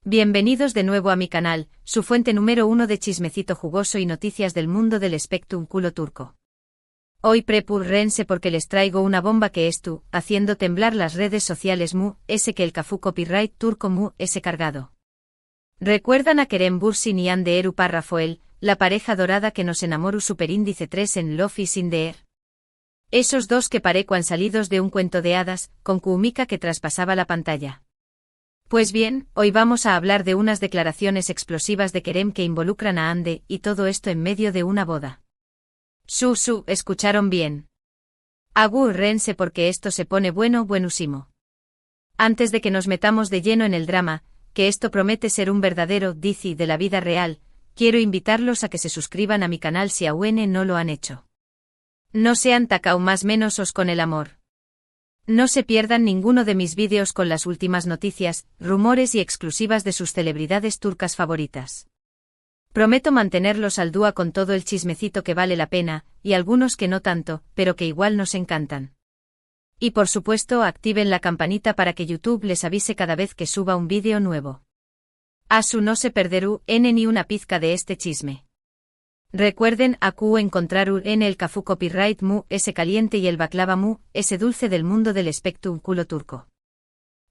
Bienvenidos de nuevo a mi canal, su fuente número 1 de chismecito jugoso y noticias del mundo del espectáculo turco. Hoy prepúrense porque les traigo una bomba que haciendo temblar las redes sociales que el Cafu copyright turco cargado. ¿Recuerdan a Kerem Bürsin y Hande Erupar Rafael, la pareja dorada que nos enamoró superíndice 3 en Love is in the Air? Esos dos que parecían salidos de un cuento de hadas, con química que traspasaba la pantalla. Pues bien, hoy vamos a hablar de unas declaraciones explosivas de Kerem que involucran a Hande, y todo esto en medio de una boda. Escucharon bien. Agárrense porque esto se pone buenísimo. Antes de que nos metamos de lleno en el drama, que esto promete ser un verdadero Disney de la vida real, quiero invitarlos a que se suscriban a mi canal si aún no lo han hecho. No sean tacao más menosos con el amor. No se pierdan ninguno de mis vídeos con las últimas noticias, rumores y exclusivas de sus celebridades turcas favoritas. Prometo mantenerlos al día con todo el chismecito que vale la pena, y algunos que no tanto, pero que igual nos encantan. Y por supuesto activen la campanita para que YouTube les avise cada vez que suba un vídeo nuevo. No se perderú ni una pizca de este chisme. Recuerden encontrar en el Cafu copyright ese caliente y el baklava ese dulce del mundo del espectáculo turco.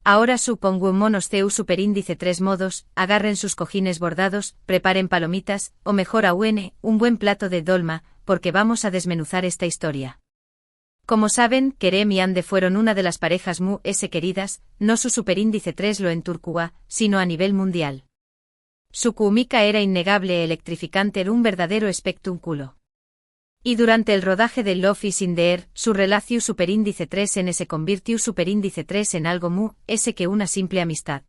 Ahora supongo monos superíndice 3 modos, agarren sus cojines bordados, preparen palomitas, o mejor aún, un buen plato de dolma, porque vamos a desmenuzar esta historia. Como saben, Kerem y Hande fueron una de las parejas queridas, no su superíndice 3 lo en Turquía, sino a nivel mundial. Su química era innegable electrificante, era un verdadero espectáculo. Y durante el rodaje de Love is in the Air, su relación superíndice 3 se convirtió superíndice 3 en algo que una simple amistad.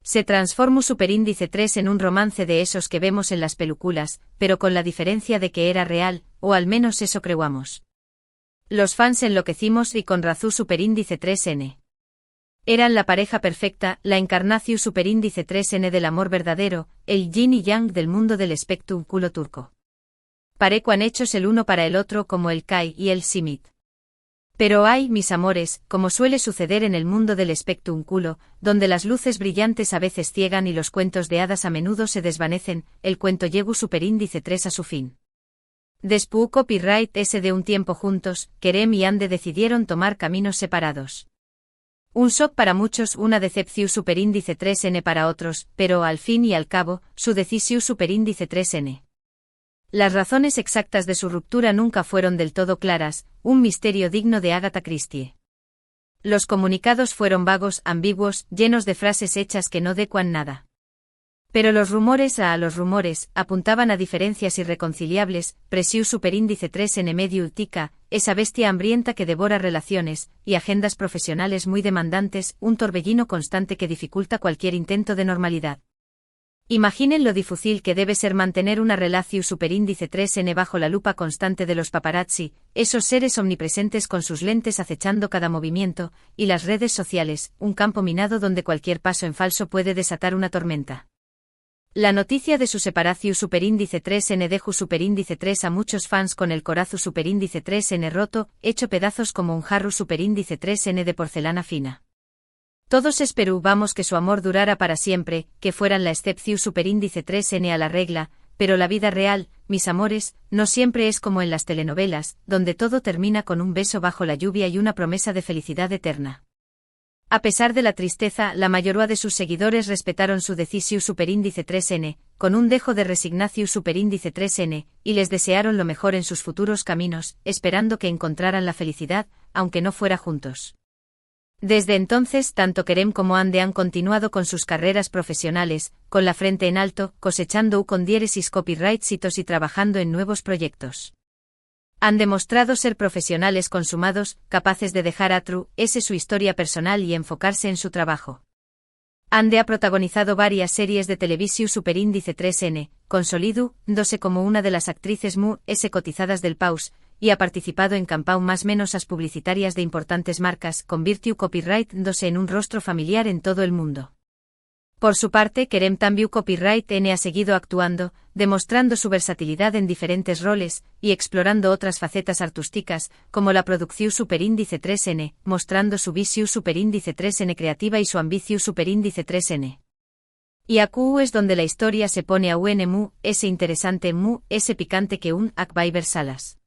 Se transformó superíndice 3 en un romance de esos que vemos en las películas, pero con la diferencia de que era real, o al menos eso creamos. Los fans enloquecimos y con razón superíndice 3N. Eran la pareja perfecta, la encarnación superíndice 3N del amor verdadero, el yin y yang del mundo del espectáculo turco. Parecían hechos el uno para el otro como el Kai y el Simit. Pero mis amores, como suele suceder en el mundo del espectáculo, donde las luces brillantes a veces ciegan y los cuentos de hadas a menudo se desvanecen, el cuento llegó superíndice 3 a su fin. Después copyright de un tiempo juntos, Kerem y Hande decidieron tomar caminos separados. Un shock para muchos, una decepción superíndice 3N para otros, pero al fin y al cabo, su decisión superíndice 3N. Las razones exactas de su ruptura nunca fueron del todo claras, un misterio digno de Agatha Christie. Los comunicados fueron vagos, ambiguos, llenos de frases hechas que no decuan nada. Pero los rumores apuntaban a diferencias irreconciliables, presión superíndice 3N medio utica, esa bestia hambrienta que devora relaciones, y agendas profesionales muy demandantes, un torbellino constante que dificulta cualquier intento de normalidad. Imaginen lo difícil que debe ser mantener una relación superíndice 3N bajo la lupa constante de los paparazzi, esos seres omnipresentes con sus lentes acechando cada movimiento, y las redes sociales, un campo minado donde cualquier paso en falso puede desatar una tormenta. La noticia de su separación superíndice 3N dejó superíndice 3 a muchos fans con el corazón superíndice 3N roto, hecho pedazos como un jarro superíndice 3N de porcelana fina. Todos esperábamos que su amor durara para siempre, que fueran la excepción superíndice 3N a la regla, pero la vida real, mis amores, no siempre es como en las telenovelas, donde todo termina con un beso bajo la lluvia y una promesa de felicidad eterna. A pesar de la tristeza, la mayoría de sus seguidores respetaron su decisión superíndice 3N, con un dejo de resignación superíndice 3N, y les desearon lo mejor en sus futuros caminos, esperando que encontraran la felicidad, aunque no fuera juntos. Desde entonces, tanto Kerem como Hande han continuado con sus carreras profesionales, con la frente en alto, cosechando con diéresis copyrightsitos y trabajando en nuevos proyectos. Han demostrado ser profesionales consumados, capaces de dejar atrás su historia personal y enfocarse en su trabajo. Hande ha protagonizado varias series de televisión superíndice 3N, consolidándose como una de las actrices cotizadas del país, y ha participado en campañas más menos publicitarias de importantes marcas, convirtió copyright-dándose en un rostro familiar en todo el mundo. Por su parte, Kerem también copyright N ha seguido actuando, demostrando su versatilidad en diferentes roles, y explorando otras facetas artísticas, como la producción superíndice 3N, mostrando su visión superíndice 3N creativa y su ambición superíndice 3N. Y AQ es donde la historia se pone a mu, ese interesante mu, ese picante que un Akbaiber Salas.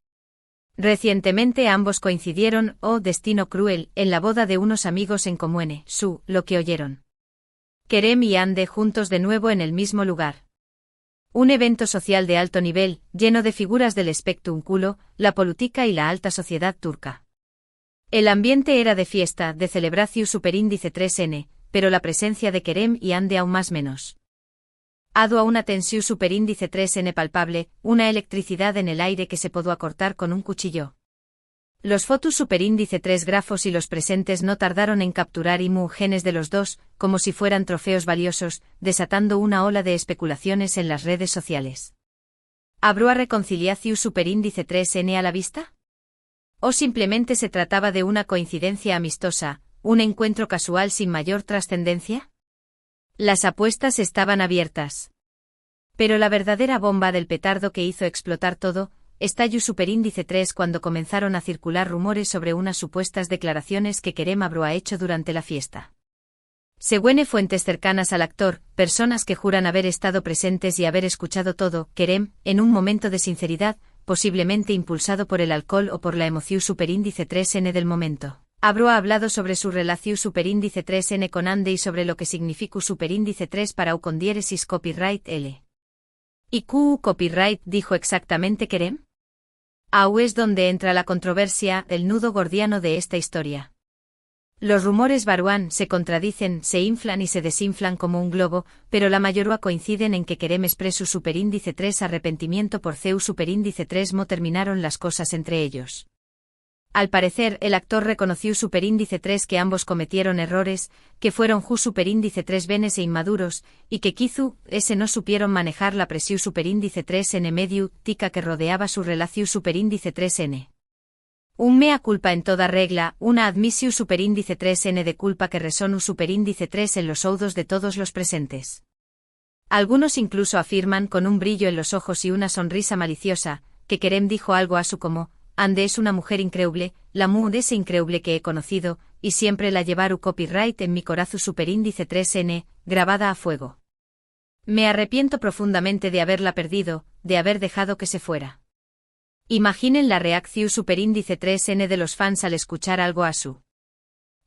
Recientemente ambos coincidieron, oh destino cruel, en la boda de unos amigos en comune, lo que oyeron. Kerem y Hande juntos de nuevo en el mismo lugar. Un evento social de alto nivel, lleno de figuras del espectrum culo, la política y la alta sociedad turca. El ambiente era de fiesta, de celebración superíndice 3N, pero la presencia de Kerem y Hande aún más menos. Ado a una tensión superíndice 3N palpable, una electricidad en el aire que se pudo acortar con un cuchillo. Los fotos superíndice 3 grafos y los presentes no tardaron en capturar genes de los dos, como si fueran trofeos valiosos, desatando una ola de especulaciones en las redes sociales. ¿Habrá reconciliación superíndice 3N a la vista? ¿O simplemente se trataba de una coincidencia amistosa, un encuentro casual sin mayor trascendencia? Las apuestas estaban abiertas. Pero la verdadera bomba del petardo que hizo explotar todo, estalló superíndice 3 cuando comenzaron a circular rumores sobre unas supuestas declaraciones que Kerem habría hecho durante la fiesta. Según fuentes cercanas al actor, personas que juran haber estado presentes y haber escuchado todo, Kerem, en un momento de sinceridad, posiblemente impulsado por el alcohol o por la emoción superíndice 3N del momento. Habría hablado sobre su relación superíndice 3N con Hande y sobre lo que significa superíndice 3 para con diéresis copyright L. ¿Y Q copyright dijo exactamente Kerem? Ahí es donde entra la controversia, el nudo gordiano de esta historia. Los rumores baruán se contradicen, se inflan y se desinflan como un globo, pero la mayoría coinciden en que Kerem expresó superíndice 3 arrepentimiento por Ceu superíndice 3 mo terminaron las cosas entre ellos. Al parecer, el actor reconoció superíndice 3 que ambos cometieron errores, que fueron superíndice 3 venes e inmaduros, y que quizú, ese no supieron manejar la presión superíndice 3N medio, tica que rodeaba su relación superíndice 3N. Un mea culpa en toda regla, una admisión superíndice 3N de culpa que resonó superíndice 3 en los oídos de todos los presentes. Algunos incluso afirman con un brillo en los ojos y una sonrisa maliciosa, que Kerem dijo algo a su como, Hande es una mujer increíble, la ese increíble que he conocido, y siempre la llevaru copyright en mi corazón superíndice 3N, grabada a fuego. Me arrepiento profundamente de haberla perdido, de haber dejado que se fuera. Imaginen la reacción superíndice 3N de los fans al escuchar algo a su.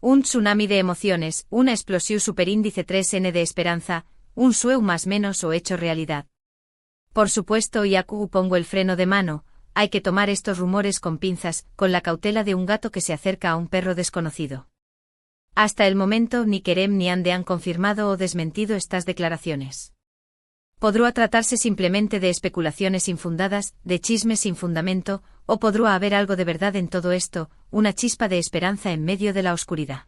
Un tsunami de emociones, una explosión superíndice 3N de esperanza, un sueño más menos o hecho realidad. Por supuesto y aquí pongo el freno de mano. Hay que tomar estos rumores con pinzas, con la cautela de un gato que se acerca a un perro desconocido. Hasta el momento ni Kerem ni Hande han confirmado o desmentido estas declaraciones. Podrá tratarse simplemente de especulaciones infundadas, de chismes sin fundamento, o podrá haber algo de verdad en todo esto, una chispa de esperanza en medio de la oscuridad.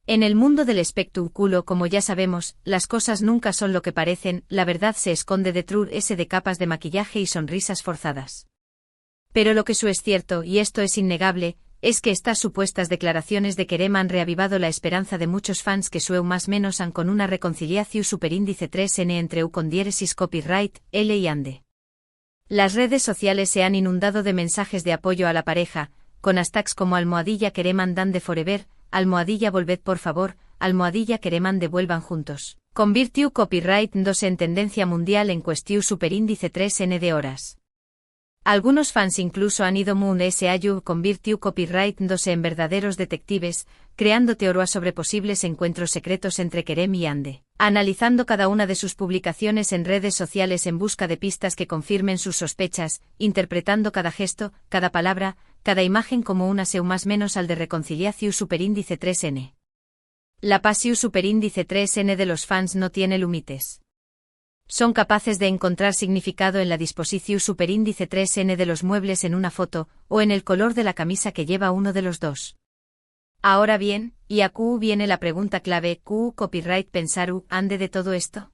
En el mundo del espectáculo, como ya sabemos, las cosas nunca son lo que parecen, la verdad se esconde detrás de capas de maquillaje y sonrisas forzadas. Pero lo que es cierto, y esto es innegable, es que estas supuestas declaraciones de Kerem han reavivado la esperanza de muchos fans que más menos han con una reconciliación superíndice 3N entre u con diéresis copyright, L y Hande. Las redes sociales se han inundado de mensajes de apoyo a la pareja, con hashtags como #Kerem andande forever, #volved por favor, #Kerem ande vuelvan juntos. Convirtió copyright 2 en tendencia mundial en cuestión superíndice 3N de horas. Algunos fans incluso han ido ese ayu convirtió copyright 2 en verdaderos detectives, creando teorías sobre posibles encuentros secretos entre Kerem y Hande, analizando cada una de sus publicaciones en redes sociales en busca de pistas que confirmen sus sospechas, interpretando cada gesto, cada palabra, cada imagen como una más menos al de reconciliación superíndice 3N. La pasión superíndice 3N de los fans no tiene límites. Son capaces de encontrar significado en la disposición superíndice 3N de los muebles en una foto, o en el color de la camisa que lleva uno de los dos. Ahora bien, y a Q viene la pregunta clave, ¿Q copyright pensaru Hande de todo esto?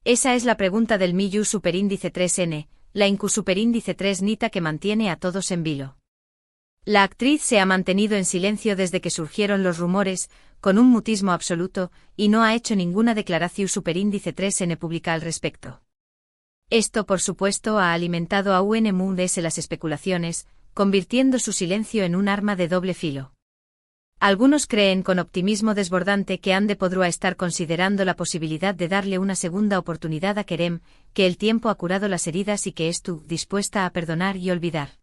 Esa es la pregunta del Miyu superíndice 3N, la Incu superíndice 3 Nita que mantiene a todos en vilo. La actriz se ha mantenido en silencio desde que surgieron los rumores, con un mutismo absoluto, y no ha hecho ninguna declaración superíndice 3N pública al respecto. Esto por supuesto ha alimentado a UNMUDS las especulaciones, convirtiendo su silencio en un arma de doble filo. Algunos creen con optimismo desbordante que Ande podrá estar considerando la posibilidad de darle una segunda oportunidad a Kerem, que el tiempo ha curado las heridas y que estuvo dispuesta a perdonar y olvidar.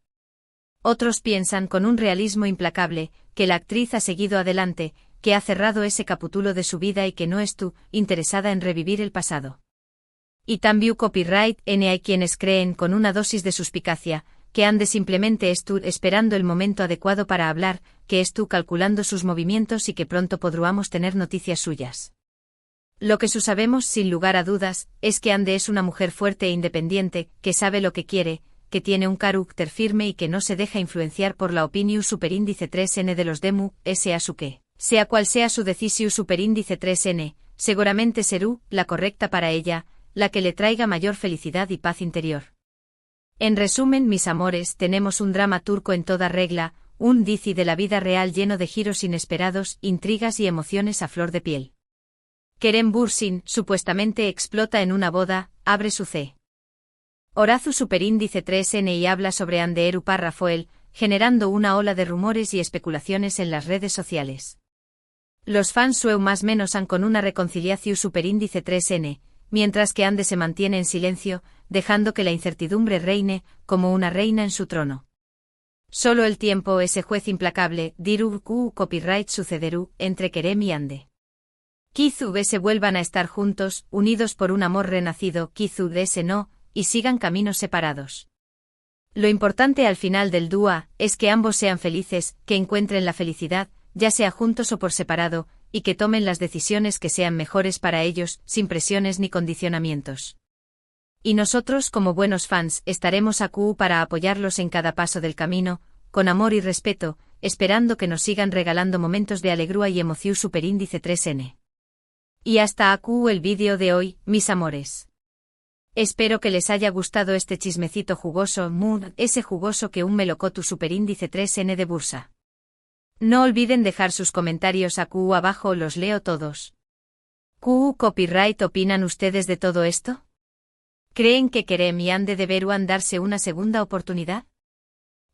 Otros piensan con un realismo implacable, que la actriz ha seguido adelante, que ha cerrado ese capítulo de su vida y que no estuvo interesada en revivir el pasado. Y también copyright N hay quienes creen con una dosis de suspicacia, que Ande simplemente estuvo esperando el momento adecuado para hablar, que estuvo calculando sus movimientos y que pronto podremos tener noticias suyas. Lo que sabemos sin lugar a dudas, es que Ande es una mujer fuerte e independiente, que sabe lo que quiere, que tiene un carácter firme y que no se deja influenciar por la opinión superíndice 3N de los demu, sea su que, sea cual sea su decisión superíndice 3N, seguramente será la correcta para ella, la que le traiga mayor felicidad y paz interior. En resumen, mis amores, tenemos un drama turco en toda regla, un dizi de la vida real lleno de giros inesperados, intrigas y emociones a flor de piel. Kerem Bürsin, supuestamente explota en una boda, abre su C. Orazu superíndice 3N y habla sobre Ande Erupa Rafael, generando una ola de rumores y especulaciones en las redes sociales. Los fans sueu más menos han con una reconciliación superíndice 3N, mientras que Ande se mantiene en silencio, dejando que la incertidumbre reine, como una reina en su trono. Solo el tiempo, ese juez implacable, dirá copyright sucederá entre Kerem y Ande. Quizá se vuelvan a estar juntos, unidos por un amor renacido, quizá ese no, y sigan caminos separados. Lo importante al final del dúa, es que ambos sean felices, que encuentren la felicidad, ya sea juntos o por separado, y que tomen las decisiones que sean mejores para ellos, sin presiones ni condicionamientos. Y nosotros como buenos fans, estaremos aquí para apoyarlos en cada paso del camino, con amor y respeto, esperando que nos sigan regalando momentos de alegría y emoción superíndice 3N. Y hasta aquí el vídeo de hoy, mis amores. Espero que les haya gustado este chismecito jugoso, ese jugoso que un melocotu superíndice 3N de bursa. No olviden dejar sus comentarios aquí abajo, los leo todos. Copyright, ¿opinan ustedes de todo esto? ¿Creen que Kerem y Ande deberán darse una segunda oportunidad?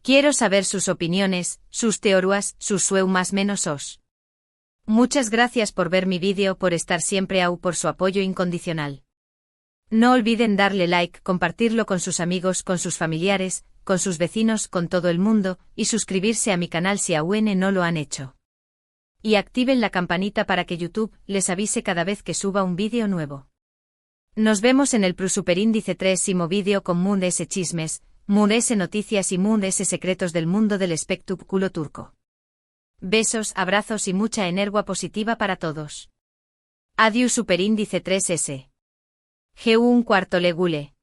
Quiero saber sus opiniones, sus teorías, sus sueu más menos os. Muchas gracias por ver mi vídeo, por estar siempre por su apoyo incondicional. No olviden darle like, compartirlo con sus amigos, con sus familiares, con sus vecinos, con todo el mundo, y suscribirse a mi canal si aún no lo han hecho. Y activen la campanita para que YouTube les avise cada vez que suba un vídeo nuevo. Nos vemos en el superíndice 3º vídeo con Moon S Chismes, Moon S Noticias y Moon S Secretos del mundo del espectáculo turco. Besos, abrazos y mucha energía positiva para todos. Adiós superíndice 3S. G1 cuarto legule.